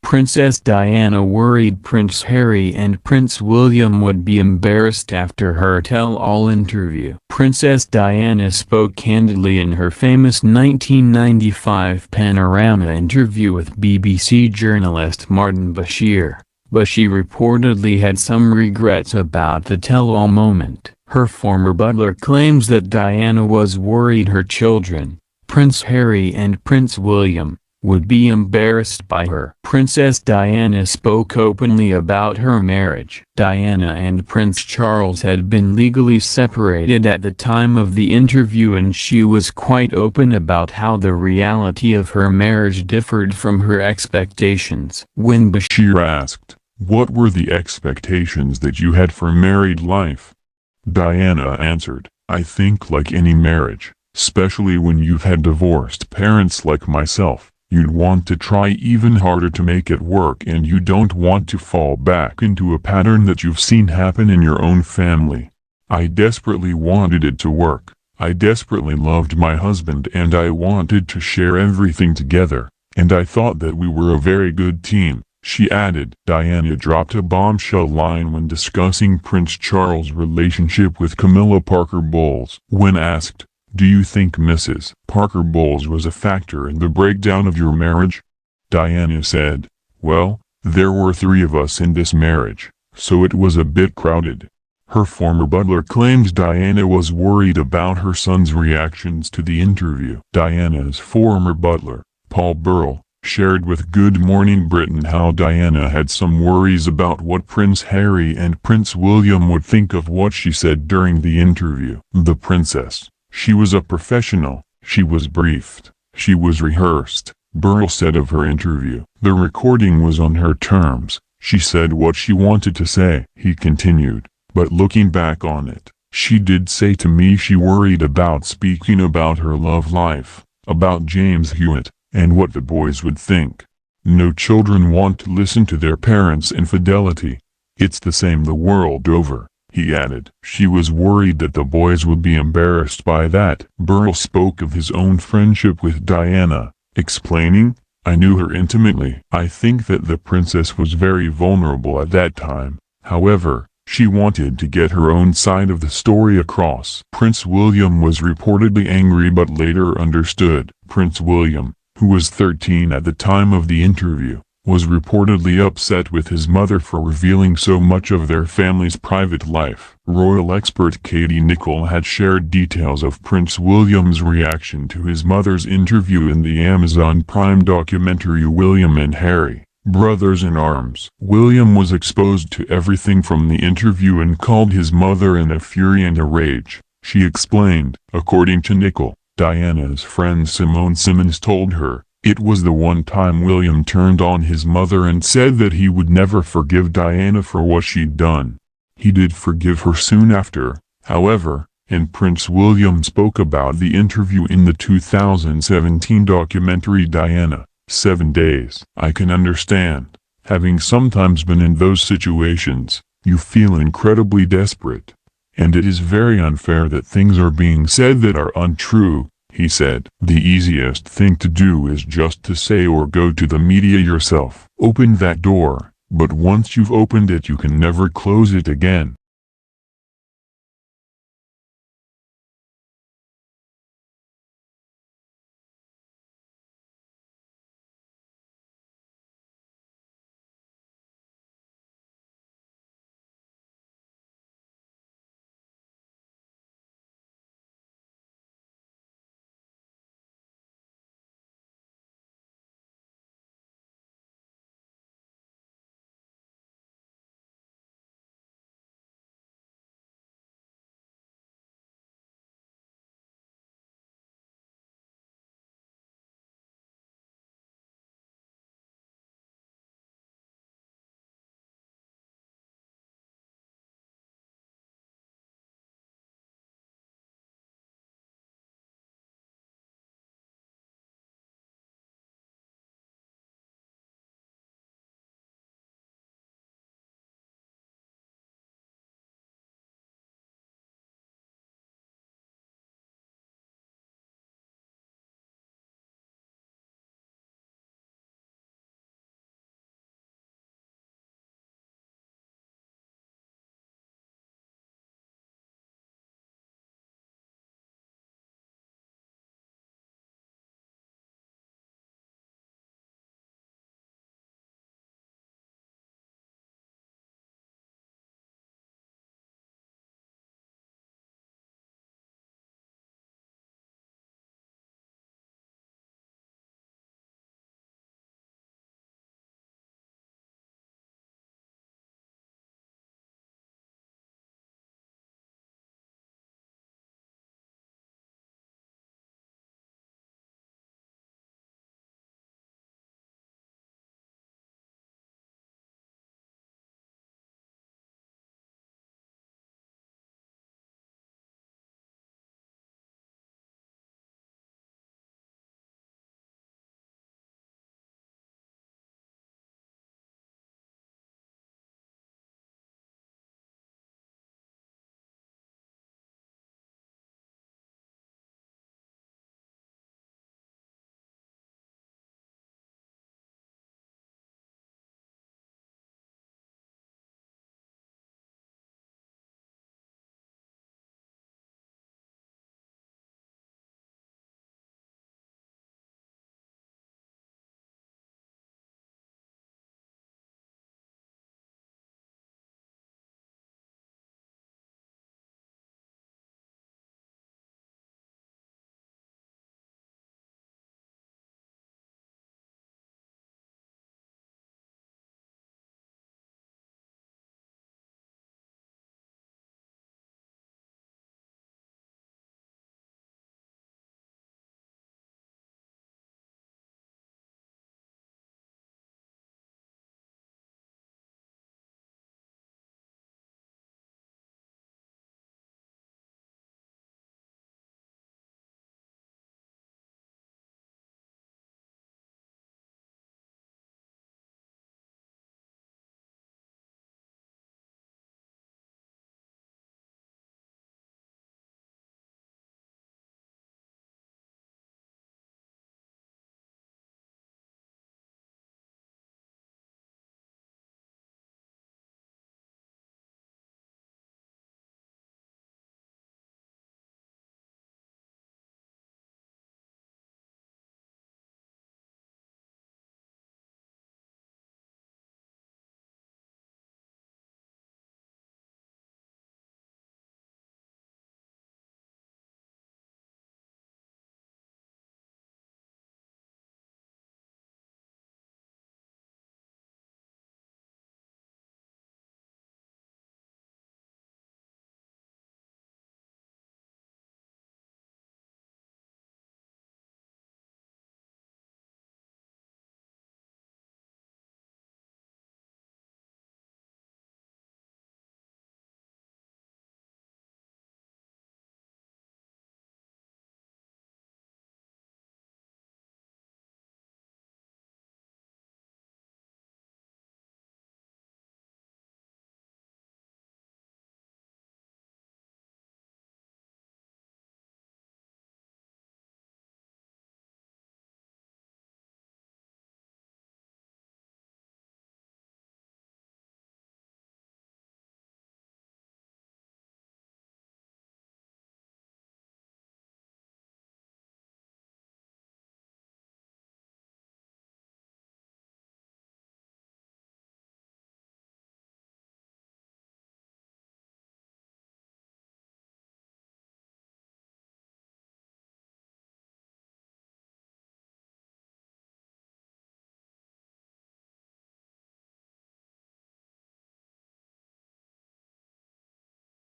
Princess Diana worried Prince Harry and Prince William would be embarrassed after her tell-all interview. Princess Diana spoke candidly in her famous 1995 Panorama interview with BBC journalist Martin Bashir, but she reportedly had some regrets about the tell-all moment. Her former butler claims that Diana was worried her children, Prince Harry and Prince William, would be embarrassed by her. Princess Diana spoke openly about her marriage. Diana and Prince Charles had been legally separated at the time of the interview, and she was quite open about how the reality of her marriage differed from her expectations. When Bashir asked, "What were the expectations that you had for married life?" Diana answered, "I think like any marriage, especially when you've had divorced parents like myself, you'd want to try even harder to make it work, and you don't want to fall back into a pattern that you've seen happen in your own family. I desperately wanted it to work. I desperately loved my husband and I wanted to share everything together, and I thought that we were a very good team," she added. Diana dropped a bombshell line when discussing Prince Charles' relationship with Camilla Parker Bowles. When asked, "Do you think Mrs. Parker Bowles was a factor in the breakdown of your marriage?" Diana said, "Well, there were 3 of us in this marriage, so it was a bit crowded." Her former butler claims Diana was worried about her son's reactions to the interview. Diana's former butler, Paul Burrell, shared with Good Morning Britain how Diana had some worries about what Prince Harry and Prince William would think of what she said during the interview. The princess, "She was a professional, she was briefed, she was rehearsed," Burrell said of her interview. "The recording was on her terms, she said what she wanted to say," he continued. "But looking back on it, she did say to me she worried about speaking about her love life, about James Hewitt, and what the boys would think. No children want to listen to their parents' infidelity. It's the same the world over," he added. She was worried that the boys would be embarrassed by that. Burrell spoke of his own friendship with Diana, explaining, "I knew her intimately. I think that the princess was very vulnerable at that time. However, she wanted to get her own side of the story across." Prince William was reportedly angry but later understood. Prince William, who was 13 at the time of the interview, was reportedly upset with his mother for revealing so much of their family's private life. Royal expert Katie Nicholl had shared details of Prince William's reaction to his mother's interview in the Amazon Prime documentary William and Harry, Brothers in Arms. William was exposed to everything from the interview and called his mother in a fury and a rage, she explained. According to Nicholl, Diana's friend Simone Simmons told her, "It was the one time William turned on his mother and said that he would never forgive Diana for what she'd done. He did forgive her soon after, however," and Prince William spoke about the interview in the 2017 documentary Diana, 7 Days. "I can understand, having sometimes been in those situations, you feel incredibly desperate. And it is very unfair that things are being said that are untrue," he said. "The easiest thing to do is just to say or go to the media yourself. Open that door, but once you've opened it you can never close it again."